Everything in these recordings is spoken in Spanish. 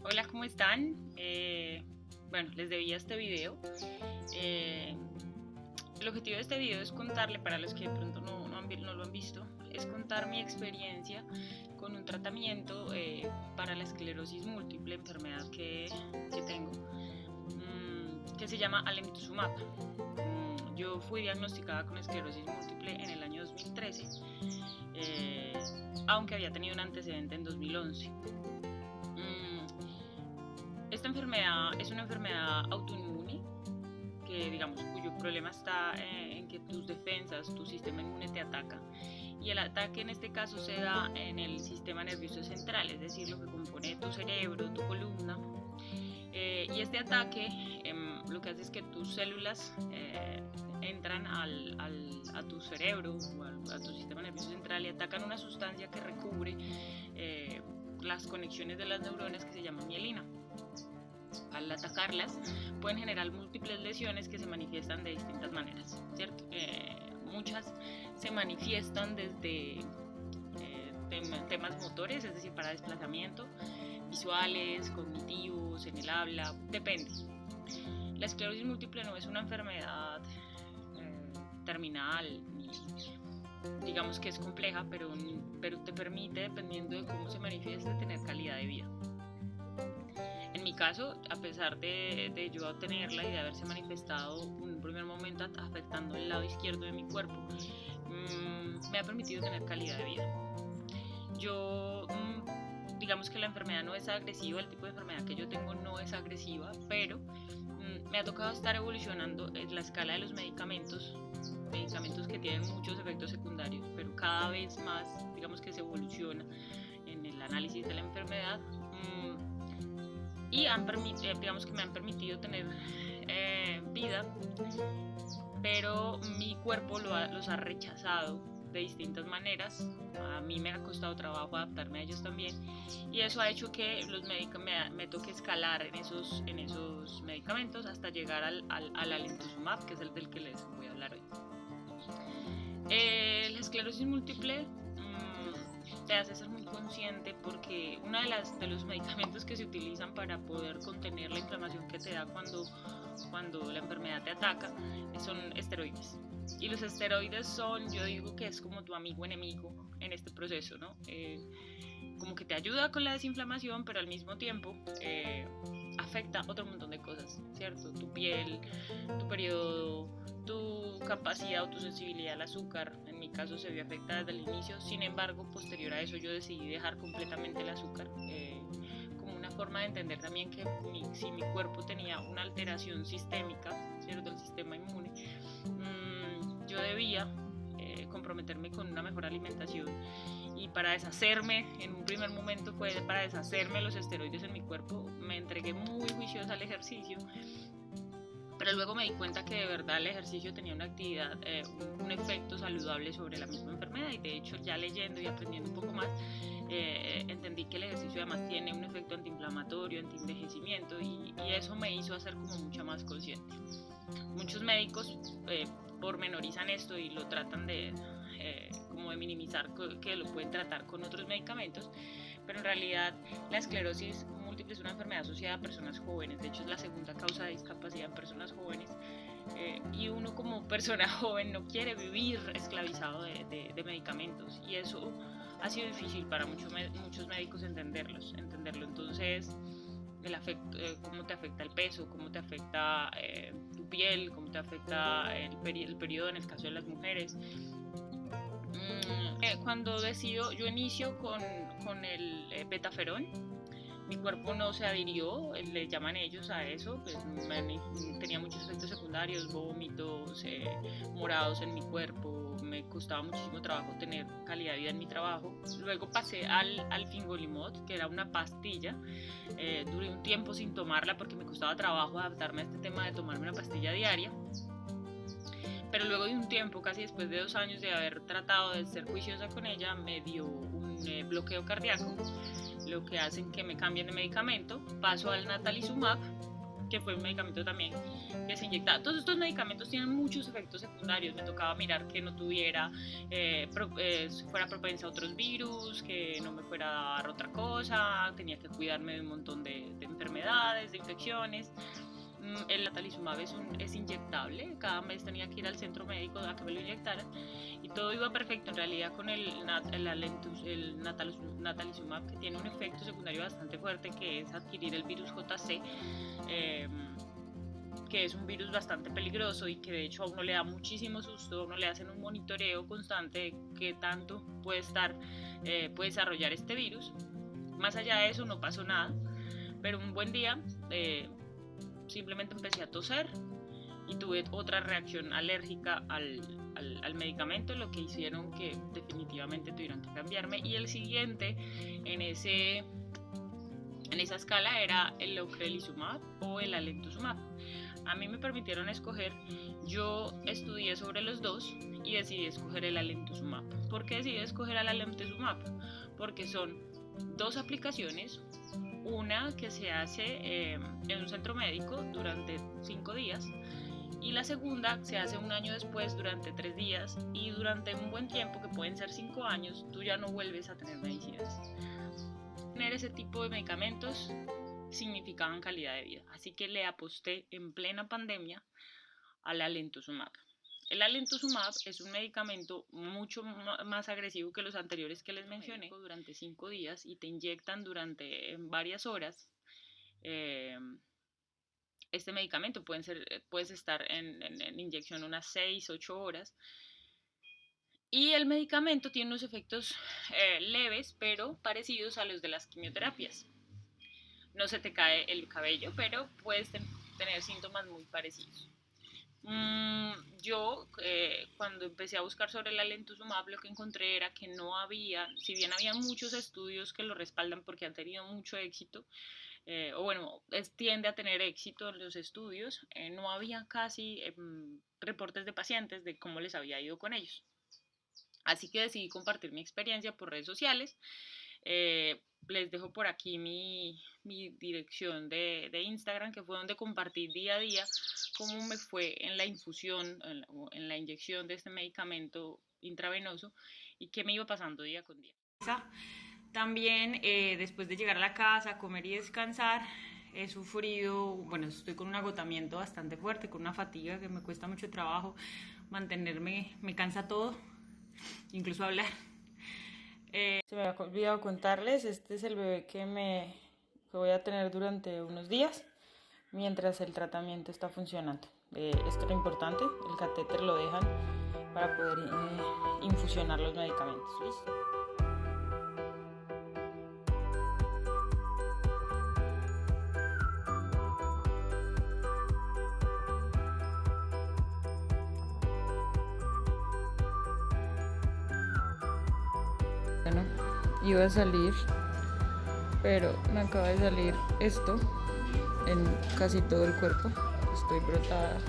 Hola, ¿cómo están? Bueno, les debía este video. Eh, el objetivo de este video es contarle, para los que de pronto no lo han visto, es contar mi experiencia con un tratamiento para la esclerosis múltiple, enfermedad que tengo, que se llama alemtuzumab. Yo fui diagnosticada con esclerosis múltiple en el año 2013, eh, aunque había tenido un antecedente en 2011. Esta enfermedad es una enfermedad autoinmune cuyo problema está en que tus defensas, tu sistema inmune te ataca, y el ataque en este caso se da en el sistema nervioso central, es decir, lo que compone tu cerebro, tu columna, y este ataque lo que hace es que tus células entran a tu cerebro o a tu sistema nervioso central y atacan una sustancia que recubre las conexiones de las neuronas, que se llama mielina. Al atacarlas pueden generar múltiples lesiones que se manifiestan de distintas maneras, ¿cierto? Muchas se manifiestan desde temas motores, es decir, para desplazamiento, visuales, cognitivos, en el habla, depende. La esclerosis múltiple no es una enfermedad terminal, digamos que es compleja, pero te permite, dependiendo de cómo se manifieste, tener calidad de vida. En mi caso, a pesar de yo tenerla y de haberse manifestado en un primer momento afectando el lado izquierdo de mi cuerpo, me ha permitido tener calidad de vida. Yo, digamos que la enfermedad no es agresiva, el tipo de enfermedad que yo tengo no es agresiva, pero me ha tocado estar evolucionando en la escala de los medicamentos que tienen muchos efectos secundarios, pero cada vez más, digamos que se evoluciona en el análisis de la enfermedad. Y digamos que me han permitido tener vida, pero mi cuerpo los ha rechazado de distintas maneras. A mí me ha costado trabajo adaptarme a ellos también, y eso ha hecho que me toque escalar en esos medicamentos hasta llegar al alemtuzumab, que es el del que les voy a hablar hoy. La esclerosis múltiple te hace ser muy consciente, porque uno de los medicamentos que se utilizan para poder contener la inflamación que te da cuando la enfermedad te ataca son esteroides. Y los esteroides yo digo que es como tu amigo enemigo en este proceso, ¿no? Como que te ayuda con la desinflamación, pero al mismo tiempo afecta otro montón de cosas, ¿cierto? Tu piel, tu periodo, tu capacidad o tu sensibilidad al azúcar. En mi caso se vio afectada desde el inicio. Sin embargo, posterior a eso yo decidí dejar completamente el azúcar, como una forma de entender también que si mi cuerpo tenía una alteración sistémica, ¿cierto?, del sistema inmune, yo debía comprometerme con una mejor alimentación. Y para deshacerme, en un primer momento fue para deshacerme de los esteroides en mi cuerpo, me entregué muy juiciosa al ejercicio, pero luego me di cuenta que de verdad el ejercicio tenía una actividad, un efecto saludable sobre la misma enfermedad, y de hecho ya leyendo y aprendiendo un poco más, entendí que el ejercicio además tiene un efecto antiinflamatorio, antienvejecimiento, y eso me hizo hacer como mucha más consciente. Muchos médicos pormenorizan esto y lo tratan como de minimizar, que lo pueden tratar con otros medicamentos, pero en realidad la esclerosis múltiple es una enfermedad asociada a personas jóvenes. De hecho, es la segunda causa de discapacidad en personas jóvenes, y uno como persona joven no quiere vivir esclavizado de medicamentos, y eso ha sido difícil para muchos médicos entenderlo. Entonces, cómo te afecta el peso, cómo te afecta tu piel, cómo te afecta el periodo en el caso de las mujeres. Cuando yo inicio con el betaferón, mi cuerpo no se adhirió, le llaman ellos a eso, pues tenía muchos efectos secundarios, vómitos, morados en mi cuerpo, me costaba muchísimo trabajo tener calidad de vida en mi trabajo. Luego pasé al fingolimod, que era una pastilla. Duré un tiempo sin tomarla porque me costaba trabajo adaptarme a este tema de tomarme una pastilla diaria. Pero luego de un tiempo, casi después de 2 años de haber tratado de ser juiciosa con ella, me dio un bloqueo cardíaco, lo que hace que me cambien de medicamento. Paso al natalizumab, que fue un medicamento también que se inyectaba. Todos estos medicamentos tienen muchos efectos secundarios. Me tocaba mirar que no tuviera, fuera propensa a otros virus, que no me fuera a dar otra cosa, tenía que cuidarme de un montón de enfermedades, de infecciones. El natalizumab es inyectable, cada mes tenía que ir al centro médico a que me lo inyectaran y todo iba perfecto en realidad con el natalizumab, que tiene un efecto secundario bastante fuerte, que es adquirir el virus JC, que es un virus bastante peligroso y que de hecho a uno le da muchísimo susto, a uno le hacen un monitoreo constante de qué tanto puede desarrollar este virus. Más allá de eso no pasó nada, pero un buen día simplemente empecé a toser y tuve otra reacción alérgica al medicamento, lo que hicieron que definitivamente tuvieran que cambiarme, y el siguiente en esa escala era el ocrelizumab o el alentuzumab. A mí me permitieron escoger, yo estudié sobre los dos y decidí escoger el alentuzumab. ¿Por qué decidí escoger el alentuzumab? Porque son dos aplicaciones, una que se hace en un centro médico durante 5 días y la segunda se hace un año después durante 3 días, y durante un buen tiempo, que pueden ser 5 años, tú ya no vuelves a tener medicinas. Tener ese tipo de medicamentos significaban calidad de vida, así que le aposté en plena pandemia al alentuzumab. El alentuzumab es un medicamento mucho más agresivo que los anteriores que les mencioné, durante 5 días y te inyectan durante varias horas. Este medicamento puedes estar en inyección unas 6-8 horas. Y el medicamento tiene unos efectos leves, pero parecidos a los de las quimioterapias. No se te cae el cabello, pero puedes tener síntomas muy parecidos. Yo cuando empecé a buscar sobre el alentuzumab, lo que encontré era que no había, si bien había muchos estudios que lo respaldan porque han tenido mucho éxito, o bueno, tiende a tener éxito en los estudios, no había casi reportes de pacientes de cómo les había ido con ellos. Así que decidí compartir mi experiencia por redes sociales. Les dejo por aquí mi dirección de Instagram, que fue donde compartí día a día cómo me fue en la infusión, en la inyección de este medicamento intravenoso y qué me iba pasando día con día. También después de llegar a la casa, comer y descansar, he sufrido, bueno, estoy con un agotamiento bastante fuerte, con una fatiga que me cuesta mucho trabajo mantenerme, me cansa todo, incluso hablar. Se me había olvidado contarles, este es el bebé que voy a tener durante unos días mientras el tratamiento está funcionando. Esto es lo importante, el catéter lo dejan para poder infusionar los medicamentos. ¿Listo? Bueno, iba a salir, pero me acaba de salir esto en casi todo el cuerpo. Estoy brotada,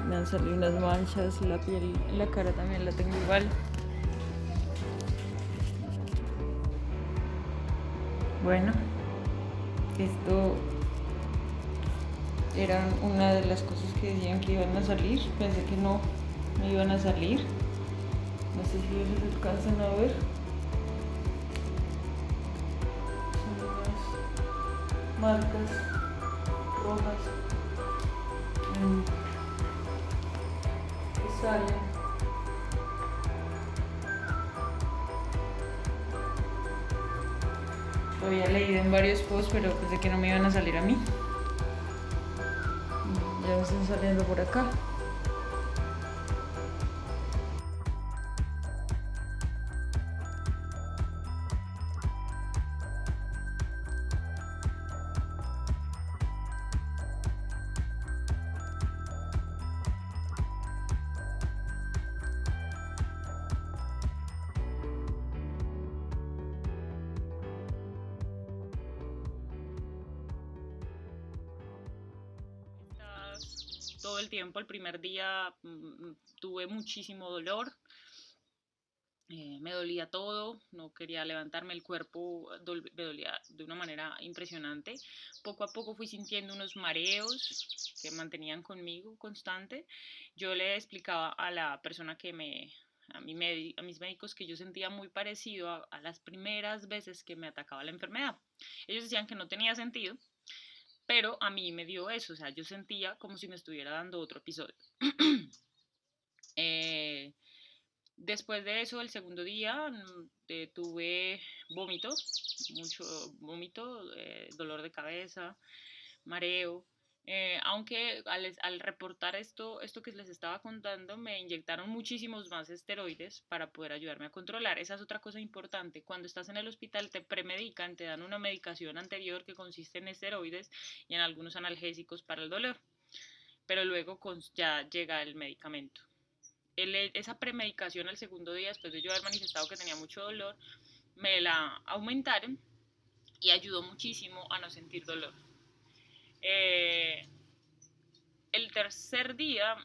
me han salido unas manchas, la piel, la cara también la tengo igual. Bueno, esto era una de las cosas que decían que iban a salir. Pensé que no me iban a salir. No sé si ellos alcanzan a ver. Son unas marcas rojas que salen. Lo había leído en varios posts, pero pensé que no me iban a salir a mí. Ya me están saliendo por acá. Todo el tiempo, el primer día tuve muchísimo dolor, Me dolía todo, no quería levantarme, el cuerpo me dolía de una manera impresionante. Poco a poco fui sintiendo unos mareos que mantenían conmigo constante. Yo le explicaba a la persona a mis médicos, que yo sentía muy parecido a las primeras veces que me atacaba la enfermedad. Ellos decían que no tenía sentido, pero a mí me dio eso, o sea, yo sentía como si me estuviera dando otro episodio. eh, Después de eso, el segundo día, tuve vómito, mucho vómito, dolor de cabeza, mareo. Aunque al reportar esto que les estaba contando, me inyectaron muchísimos más esteroides para poder ayudarme a controlar. Esa es otra cosa importante. Cuando estás en el hospital te premedican, te dan una medicación anterior que consiste en esteroides y en algunos analgésicos para el dolor. Pero luego ya llega el medicamento. Esa premedicación al segundo día, después de yo haber manifestado que tenía mucho dolor, me la aumentaron y ayudó muchísimo a no sentir dolor. El tercer día,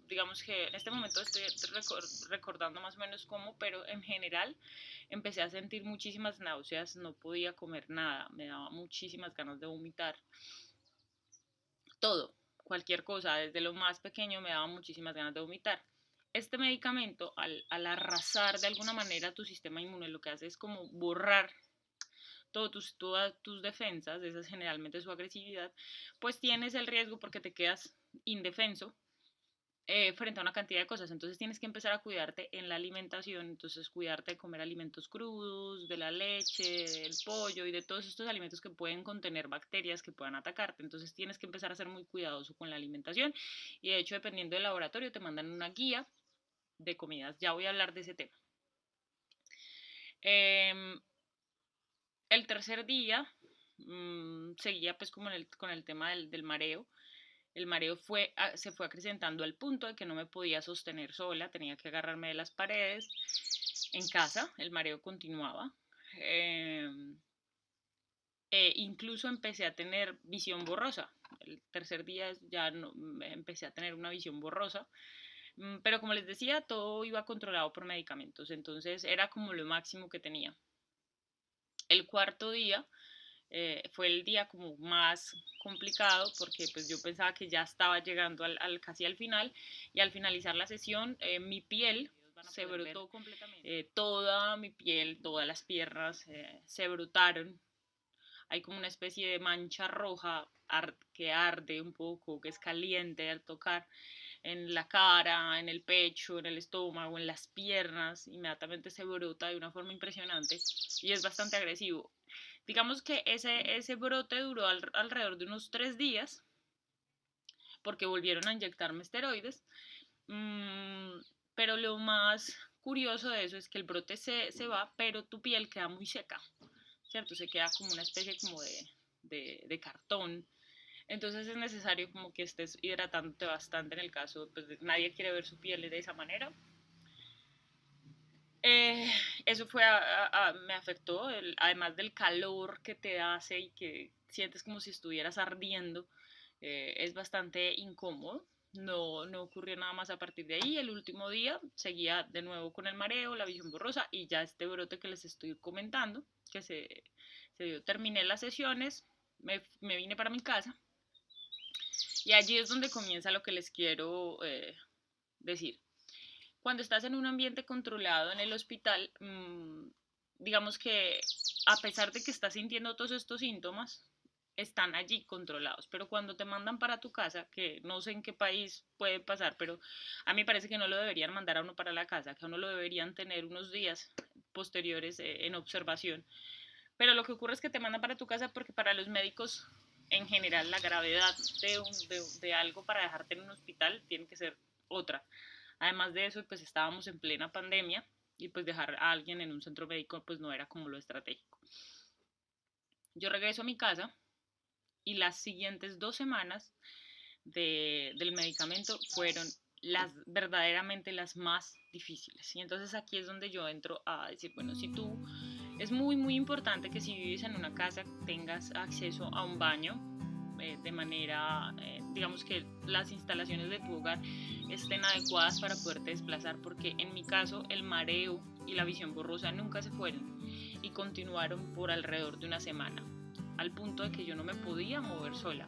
digamos que en este momento estoy recordando más o menos cómo, pero en general empecé a sentir muchísimas náuseas, no podía comer nada, me daba muchísimas ganas de vomitar. Todo, cualquier cosa, desde lo más pequeño me daba muchísimas ganas de vomitar. Este medicamento, al arrasar de alguna manera tu sistema inmune, lo que hace es como borrar todas tus defensas, esa es generalmente su agresividad, pues tienes el riesgo porque te quedas indefenso frente a una cantidad de cosas. Entonces tienes que empezar a cuidarte en la alimentación, entonces cuidarte de comer alimentos crudos, de la leche, del pollo y de todos estos alimentos que pueden contener bacterias que puedan atacarte. Entonces tienes que empezar a ser muy cuidadoso con la alimentación y de hecho dependiendo del laboratorio te mandan una guía de comidas. Ya voy a hablar de ese tema. El tercer día seguía pues como con el tema del mareo. El mareo se fue acrecentando al punto de que no me podía sostener sola, tenía que agarrarme de las paredes. En casa el mareo continuaba. Incluso empecé a tener visión borrosa. El tercer día ya no, empecé a tener una visión borrosa. Pero como les decía, todo iba controlado por medicamentos, entonces era como lo máximo que tenía. El cuarto día fue el día como más complicado porque pues yo pensaba que ya estaba llegando casi al final y al finalizar la sesión mi piel se brotó completamente. Toda mi piel, todas las piernas se brotaron. Hay como una especie de mancha roja que arde un poco, que es caliente al tocar en la cara, en el pecho, en el estómago, en las piernas, inmediatamente se brota de una forma impresionante y es bastante agresivo. Digamos que ese brote duró alrededor de unos 3 días, porque volvieron a inyectarme esteroides, pero lo más curioso de eso es que el brote se va, pero tu piel queda muy seca, ¿cierto? Se queda como una especie como de cartón. Entonces es necesario como que estés hidratándote bastante en el caso, pues nadie quiere ver su piel de esa manera. Eso me afectó, además del calor que te hace y que sientes como si estuvieras ardiendo, es bastante incómodo. No ocurrió nada más a partir de ahí. El último día seguía de nuevo con el mareo, la visión borrosa y ya este brote que les estoy comentando, que se dio. Terminé las sesiones, me vine para mi casa y allí es donde comienza lo que les quiero decir. Cuando estás en un ambiente controlado en el hospital, digamos que a pesar de que estás sintiendo todos estos síntomas, están allí controlados. Pero cuando te mandan para tu casa, que no sé en qué país puede pasar, pero a mí parece que no lo deberían mandar a uno para la casa, que a uno lo deberían tener unos días posteriores en observación. Pero lo que ocurre es que te mandan para tu casa porque para los médicos en general la gravedad de algo para dejarte en un hospital tiene que ser otra. Además de eso, pues estábamos en plena pandemia y pues dejar a alguien en un centro médico pues no era como lo estratégico. Yo regreso a mi casa y las siguientes 2 semanas del medicamento fueron verdaderamente las más difíciles. Y entonces aquí es donde yo entro a decir, bueno, si tú, es muy importante que si vives en una casa tengas acceso a un baño de manera, digamos que las instalaciones de tu hogar estén adecuadas para poderte desplazar, porque en mi caso el mareo y la visión borrosa nunca se fueron y continuaron por alrededor de una semana, al punto de que yo no me podía mover sola.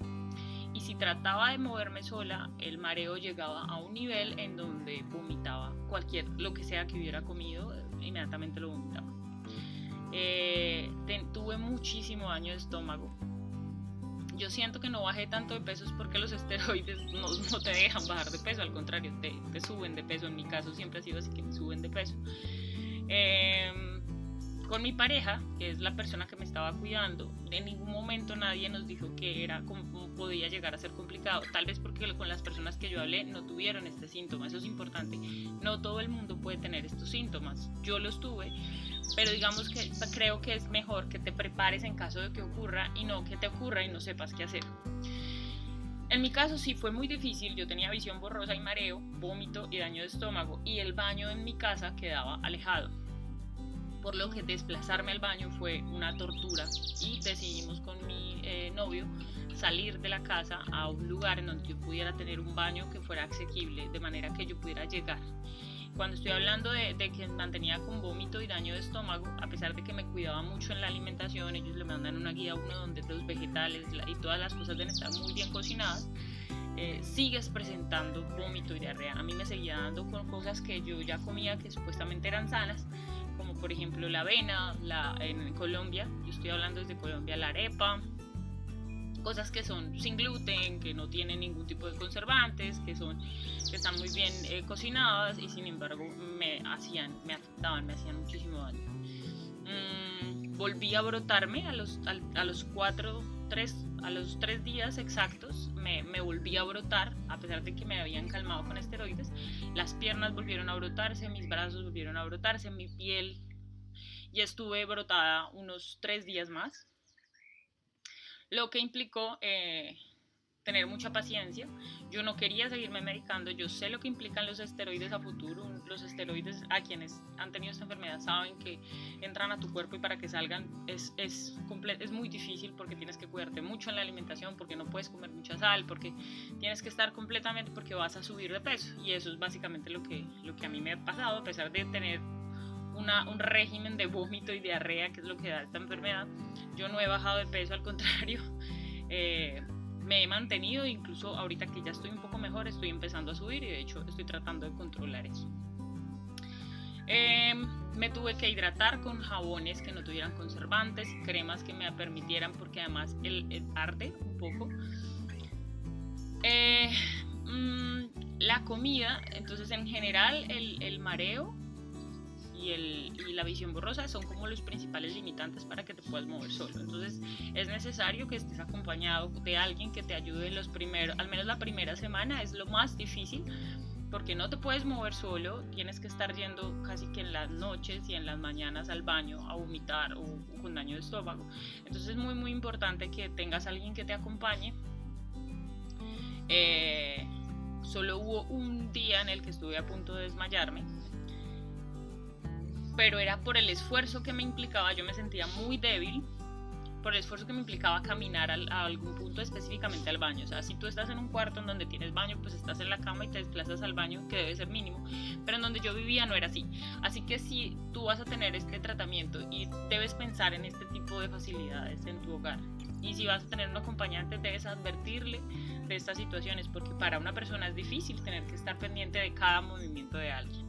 Y si trataba de moverme sola, el mareo llegaba a un nivel en donde vomitaba lo que sea que hubiera comido, inmediatamente lo vomitaba. Tuve muchísimo daño de estómago. Yo siento que no bajé tanto de peso porque los esteroides no te dejan bajar de peso, al contrario, te suben de peso. En mi caso siempre ha sido así, que me suben de peso. Con mi pareja, que es la persona que me estaba cuidando, en ningún momento nadie nos dijo que podía llegar a ser complicado, tal vez porque con las personas que yo hablé no tuvieron este síntoma. Eso es importante, no todo el mundo puede tener estos síntomas, yo los tuve, pero digamos que creo que es mejor que te prepares en caso de que ocurra y no que te ocurra y no sepas qué hacer. En mi caso sí fue muy difícil, yo tenía visión borrosa y mareo, vómito y daño de estómago, y el baño en mi casa quedaba alejado, por lo que desplazarme al baño fue una tortura, y decidimos con mi novio salir de la casa a un lugar en donde yo pudiera tener un baño que fuera asequible, de manera que yo pudiera llegar. Cuando estoy hablando de que mantenía con vómito y daño de estómago, a pesar de que me cuidaba mucho en la alimentación, ellos le mandan una guía a uno donde los vegetales y todas las cosas deben estar muy bien cocinadas, sigues presentando vómito y diarrea. A mí me seguía dando con cosas que yo ya comía que supuestamente eran sanas, como por ejemplo la avena, en Colombia, yo estoy hablando desde Colombia, la arepa, cosas que son sin gluten, que no tienen ningún tipo de conservantes, que están muy bien cocinadas, y sin embargo me afectaban, me hacían muchísimo daño. Volví a brotarme a los 3 días exactos, me volví a brotar, a pesar de que me habían calmado con esteroides. Las piernas volvieron a brotarse, mis brazos volvieron a brotarse, mi piel, y estuve brotada unos 3 días más, lo que implicó tener mucha paciencia. Yo no quería seguirme medicando, yo sé lo que implican los esteroides a futuro. Los esteroides, a quienes han tenido esta enfermedad saben que entran a tu cuerpo, y para que salgan es muy difícil, porque tienes que cuidarte mucho en la alimentación, porque no puedes comer mucha sal, porque tienes que estar completamente, porque vas a subir de peso, y eso es básicamente lo que a mí me ha pasado. A pesar de tener un régimen de vómito y diarrea, que es lo que da esta enfermedad, yo no he bajado de peso, al contrario, me he mantenido. Incluso ahorita que ya estoy un poco mejor, estoy empezando a subir, y de hecho estoy tratando de controlar eso. Me tuve que hidratar con jabones que no tuvieran conservantes, cremas que me permitieran, porque además el arde un poco. La comida, entonces en general el mareo y la visión borrosa son como los principales limitantes para que te puedas mover solo. Entonces es necesario que estés acompañado de alguien que te ayude al menos la primera semana. Es lo más difícil, porque no te puedes mover solo, tienes que estar yendo casi que en las noches y en las mañanas al baño a vomitar o con daño de estómago. Entonces es muy muy importante que tengas a alguien que te acompañe. Solo hubo un día en el que estuve a punto de desmayarme, pero era por el esfuerzo que me implicaba. Yo me sentía muy débil por el esfuerzo que me implicaba caminar a algún punto, específicamente al baño. O sea, si tú estás en un cuarto en donde tienes baño, pues estás en la cama y te desplazas al baño, que debe ser mínimo, pero en donde yo vivía no era así. Así que si tú vas a tener este tratamiento, y debes pensar en este tipo de facilidades en tu hogar, y si vas a tener un acompañante, debes advertirle de estas situaciones, porque para una persona es difícil tener que estar pendiente de cada movimiento de alguien,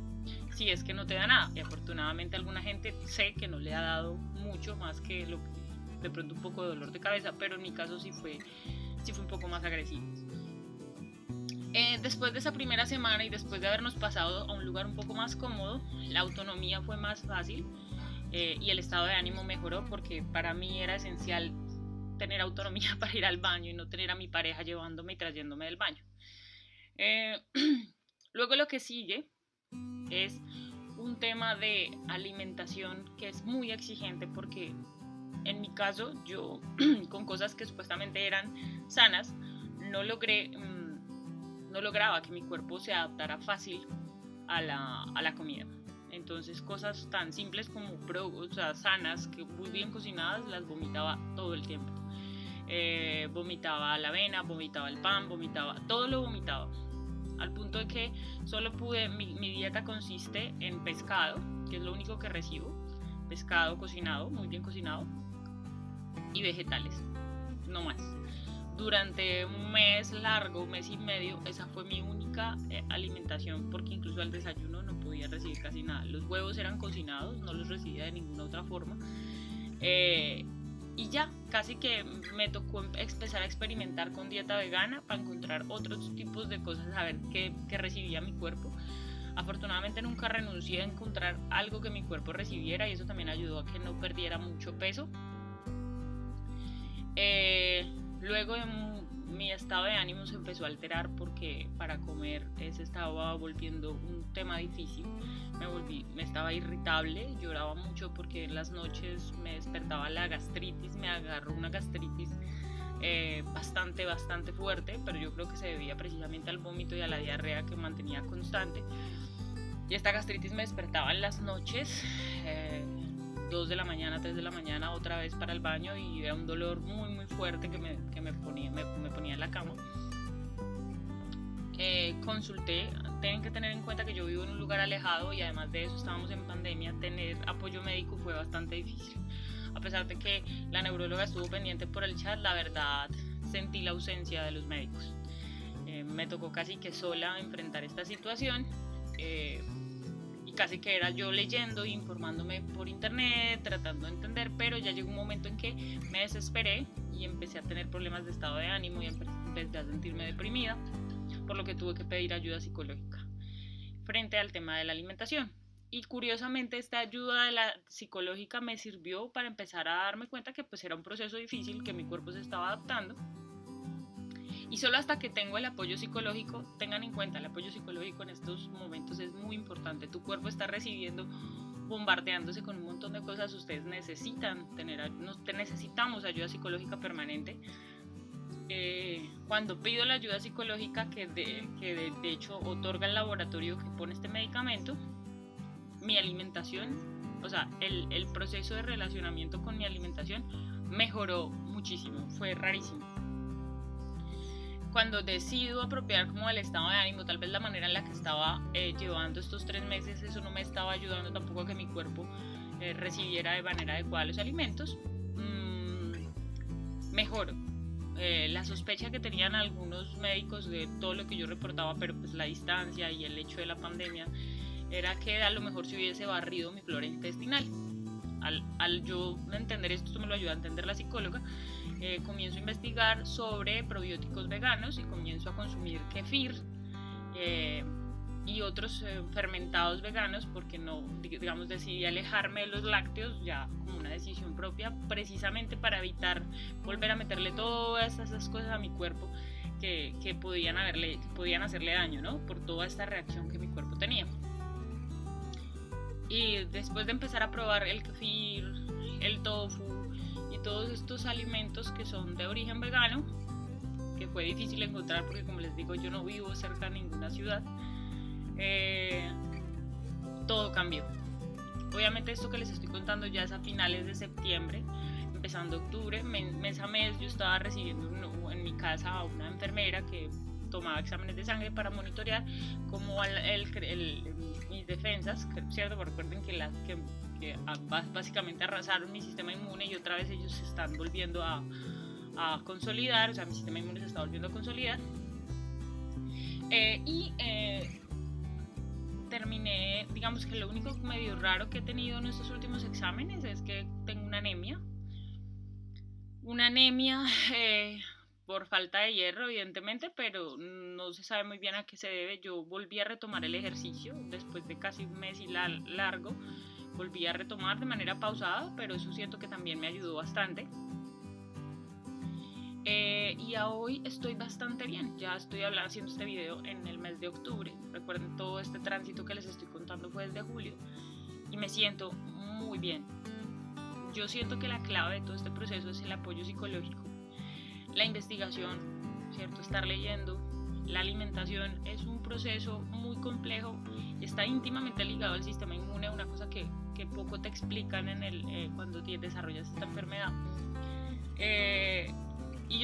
si es que no te da nada. Y afortunadamente alguna gente sé que no le ha dado mucho más que lo que de pronto un poco de dolor de cabeza, pero en mi caso sí fue un poco más agresivo. Después de esa primera semana, y después de habernos pasado a un lugar un poco más cómodo, la autonomía fue más fácil, y el estado de ánimo mejoró, porque para mí era esencial tener autonomía para ir al baño y no tener a mi pareja llevándome y trayéndome del baño. Luego lo que sigue es un tema de alimentación que es muy exigente, porque en mi caso yo con cosas que supuestamente eran sanas no lograba que mi cuerpo se adaptara fácil a la comida. Entonces cosas tan simples como sanas, que muy bien cocinadas, las vomitaba todo el tiempo. vomitaba la avena, vomitaba el pan, vomitaba, todo lo vomitaba. Al punto de que solo pude, mi dieta consiste en pescado, que es lo único que recibo, pescado cocinado, muy bien cocinado, y vegetales, no más. Durante un mes largo, un mes y medio, esa fue mi única alimentación, porque incluso al desayuno no podía recibir casi nada. Los huevos eran cocinados, no los recibía de ninguna otra forma. Y ya, casi que me tocó empezar a experimentar con dieta vegana para encontrar otros tipos de cosas, a ver qué recibía mi cuerpo. Afortunadamente nunca renuncié a encontrar algo que mi cuerpo recibiera, y eso también ayudó a que no perdiera mucho peso. Luego mi estado de ánimo se empezó a alterar, porque para comer se estaba volviendo un tema difícil. Me estaba irritable, lloraba mucho porque en las noches me despertaba la gastritis, me agarró una gastritis bastante fuerte, pero yo creo que se debía precisamente al vómito y a la diarrea que mantenía constante. Y esta gastritis me despertaba en las noches, 2 de la mañana, 3 de la mañana, otra vez para el baño, y era un dolor muy fuerte que me ponía en la cama. Consulté. Tienen que tener en cuenta que yo vivo en un lugar alejado, y además de eso estábamos en pandemia. Tener apoyo médico fue bastante difícil. A pesar de que la neuróloga estuvo pendiente por el chat, la verdad sentí la ausencia de los médicos. Me tocó casi que sola enfrentar esta situación, y casi que era yo leyendo e informándome por internet, tratando de entender, pero ya llegó un momento en que me desesperé y empecé a tener problemas de estado de ánimo y empecé a sentirme deprimida, por lo que tuve que pedir ayuda psicológica frente al tema de la alimentación. Y curiosamente esta ayuda de la psicológica me sirvió para empezar a darme cuenta que pues era un proceso difícil, que mi cuerpo se estaba adaptando. Y solo hasta que tengo el apoyo psicológico, tengan en cuenta, el apoyo psicológico en estos momentos es muy importante. Tu cuerpo está recibiendo, bombardeándose con un montón de cosas. Ustedes necesitamos ayuda psicológica permanente. Cuando pido la ayuda psicológica que de hecho otorga el laboratorio que pone este medicamento, mi alimentación, o sea, el proceso de relacionamiento con mi alimentación mejoró muchísimo, fue rarísimo. Cuando decido apropiar como el estado de ánimo, tal vez la manera en la que estaba llevando estos 3 meses, eso no me estaba ayudando tampoco a que mi cuerpo recibiera de manera adecuada los alimentos, mejoro. La sospecha que tenían algunos médicos de todo lo que yo reportaba, pero pues la distancia y el hecho de la pandemia, era que a lo mejor se hubiese barrido mi flora intestinal. Al yo entender esto me lo ayuda a entender la psicóloga. Comienzo a investigar sobre probióticos veganos y comienzo a consumir kefir y otros fermentados veganos, porque no, digamos, decidí alejarme de los lácteos ya como una decisión propia, precisamente para evitar volver a meterle todas esas cosas a mi cuerpo que podían hacerle daño, ¿no? Por toda esta reacción que mi cuerpo tenía. Y después de empezar a probar el kefir, el tofu y todos estos alimentos que son de origen vegano, que fue difícil encontrar porque, como les digo, yo no vivo cerca de ninguna ciudad, todo cambió. Obviamente esto que les estoy contando ya es a finales de septiembre, empezando octubre. Mes a mes yo estaba recibiendo en mi casa a una enfermera que tomaba exámenes de sangre para monitorear cómo mis defensas, ¿cierto? Porque recuerden que básicamente arrasaron mi sistema inmune, y otra vez ellos se están volviendo a consolidar, o sea, mi sistema inmune se está volviendo a consolidar. Terminé, digamos que lo único medio raro que he tenido en estos últimos exámenes es que tengo una anemia. Por falta de hierro, evidentemente, pero no se sabe muy bien a qué se debe. Yo volví a retomar el ejercicio después de casi un mes y largo. Volví a retomar de manera pausada, pero eso siento que también me ayudó bastante. Y a hoy estoy bastante bien. Ya estoy haciendo este video en el mes de octubre. Recuerden, todo este tránsito que les estoy contando fue desde julio, y me siento muy bien. Yo siento que la clave de todo este proceso es el apoyo psicológico, la investigación, ¿cierto? Estar leyendo. La alimentación es un proceso muy complejo, está íntimamente ligado al sistema inmune, una cosa que poco te explican cuando desarrollas esta enfermedad.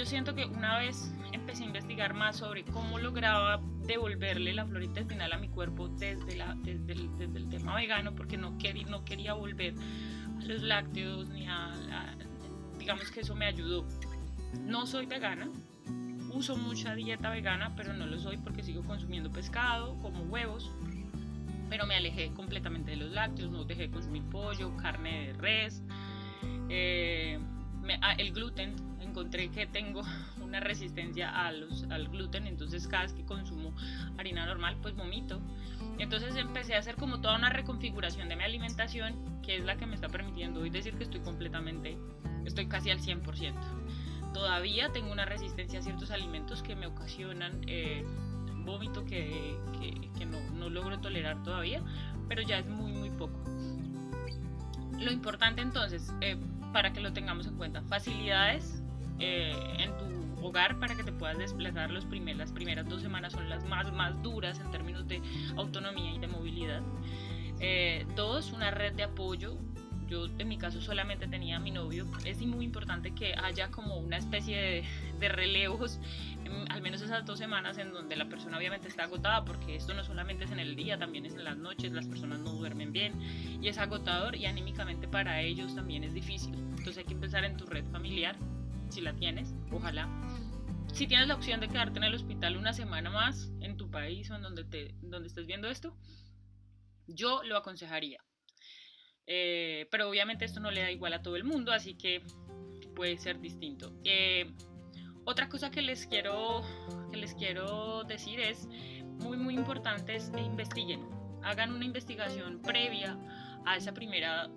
siento que una vez empecé a investigar más sobre cómo lograba devolverle la flora intestinal a mi cuerpo desde el tema vegano, porque no quería volver a los lácteos digamos que eso me ayudó. No soy vegana, uso mucha dieta vegana, pero no lo soy porque sigo consumiendo pescado, como huevos, pero me alejé completamente de los lácteos, no dejé de consumir pollo, carne de res, el gluten. Encontré que tengo una resistencia al gluten, entonces cada vez que consumo harina normal pues vomito. Entonces empecé a hacer como toda una reconfiguración de mi alimentación, que es la que me está permitiendo hoy decir que estoy casi al 100%. Todavía tengo una resistencia a ciertos alimentos que me ocasionan vómito que no logro tolerar todavía, pero ya es muy muy poco. Lo importante entonces, para que lo tengamos en cuenta, facilidades en tu hogar para que te puedas desplazar. Las primeras 2 semanas son las más duras en términos de autonomía y de movilidad. 2, una red de apoyo. Yo en mi caso solamente tenía a mi novio. Es muy importante que haya como una especie de relevos, al menos esas 2 semanas en donde la persona obviamente está agotada, porque esto no solamente es en el día, también es en las noches, las personas no duermen bien y es agotador, y anímicamente para ellos también es difícil. Entonces hay que pensar en tu red familiar, si la tienes, ojalá. Si tienes la opción de quedarte en el hospital una semana más en tu país o en donde estés viendo esto, yo lo aconsejaría. Pero obviamente esto no le da igual a todo el mundo, así que puede ser distinto. Otra cosa que les quiero decir es muy importante, es investiguen, hagan una investigación previa a esa primera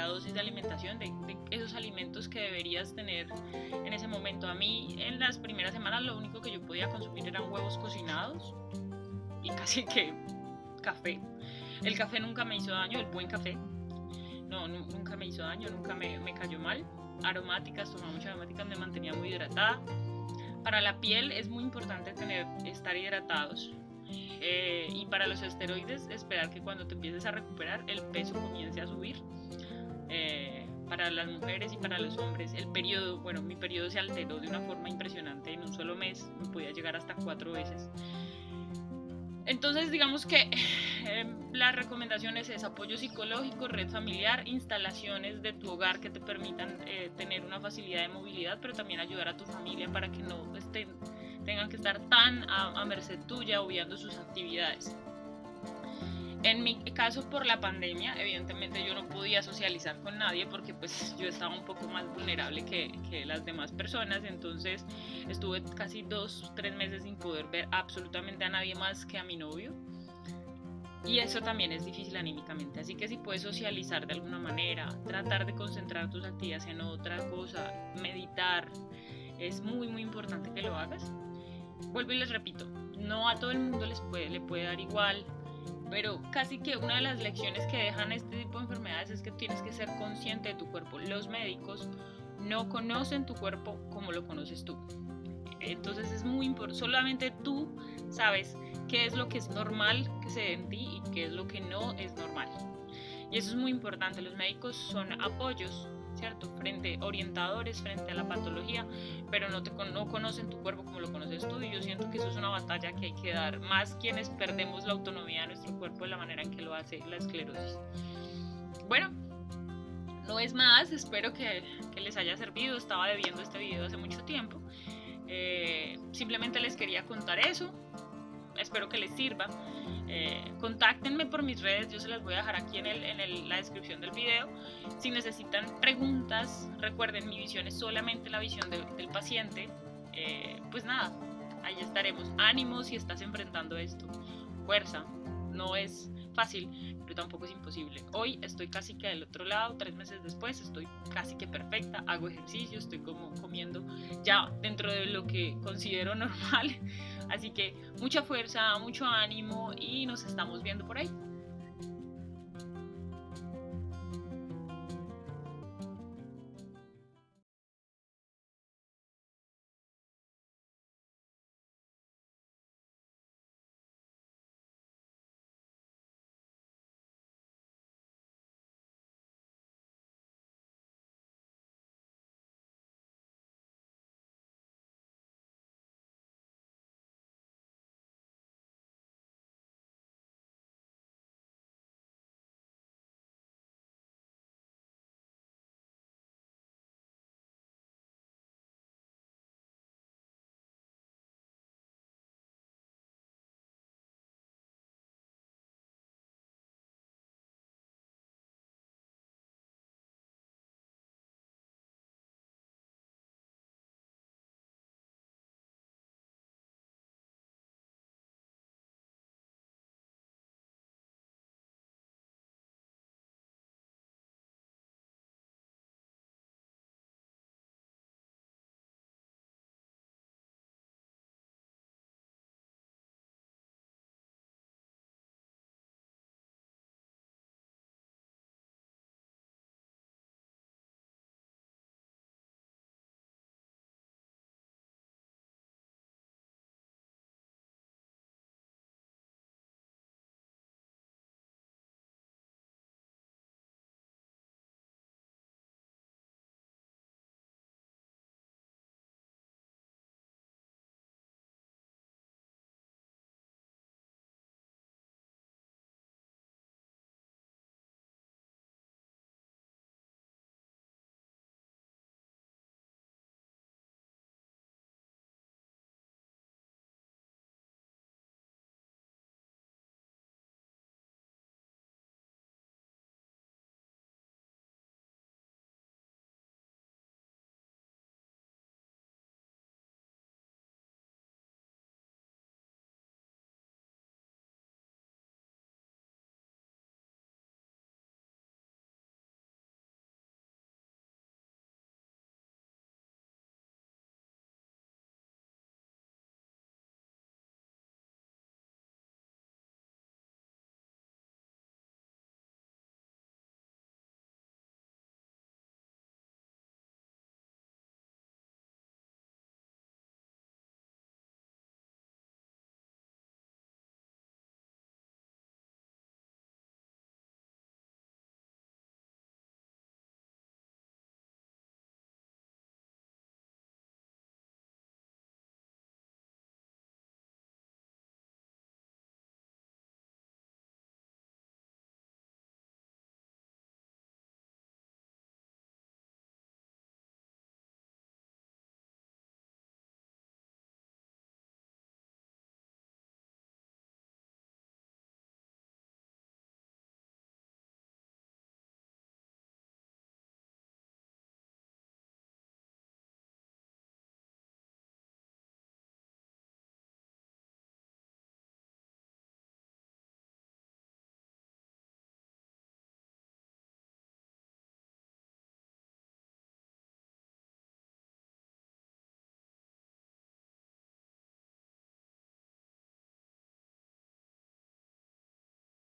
dosis de alimentación, de esos alimentos que deberías tener en ese momento. A mí en las primeras semanas lo único que yo podía consumir eran huevos cocinados y casi que café. El café nunca me hizo daño, el buen café. No, nunca me hizo daño, nunca me cayó mal. Aromáticas, tomaba muchas aromáticas, me mantenía muy hidratada. Para la piel es muy importante estar hidratados. Y para los esteroides, esperar que cuando te empieces a recuperar el peso comience a subir. Para las mujeres y para los hombres, mi periodo se alteró de una forma impresionante. En un solo mes me podía llegar hasta 4 veces. Entonces digamos que la recomendación es apoyo psicológico, red familiar, instalaciones de tu hogar que te permitan tener una facilidad de movilidad, pero también ayudar a tu familia para que no tengan que estar tan a merced tuya obviando sus actividades. En mi caso, por la pandemia, evidentemente yo no podía socializar con nadie porque pues yo estaba un poco más vulnerable que las demás personas, entonces estuve casi 2-3 meses sin poder ver absolutamente a nadie más que a mi novio, y eso también es difícil anímicamente. Así que si puedes socializar de alguna manera, tratar de concentrar tus actividades en otra cosa, meditar, es muy importante que lo hagas. Vuelvo y les repito, no a todo el mundo le puede dar igual, pero casi que una de las lecciones que dejan este tipo de enfermedades es que tienes que ser consciente de tu cuerpo. Los médicos no conocen tu cuerpo como lo conoces tú. Entonces es muy importante, solamente tú sabes qué es lo que es normal que se dé en ti y qué es lo que no es normal. Y eso es muy importante. Los médicos son apoyos, ¿cierto? Orientadores frente a la patología, pero no conocen tu cuerpo como lo conoces tú, y yo siento que eso es una batalla que hay que dar, más quienes perdemos la autonomía de nuestro cuerpo de la manera en que lo hace la esclerosis. Bueno, no es más, espero que les haya servido. Estaba debiendo este video hace mucho tiempo. Simplemente les quería contar eso. Espero que les sirva. Contáctenme por mis redes, yo se las voy a dejar aquí en la descripción del video. Si necesitan preguntas, recuerden, mi visión es solamente la visión del paciente. Pues nada, ahí estaremos. Ánimo si estás enfrentando esto. Fuerza, no es fácil, pero tampoco es imposible. Hoy estoy casi que del otro lado, 3 meses después estoy casi que perfecta, hago ejercicio, estoy como comiendo ya dentro de lo que considero normal. Así que mucha fuerza, mucho ánimo y nos estamos viendo por ahí.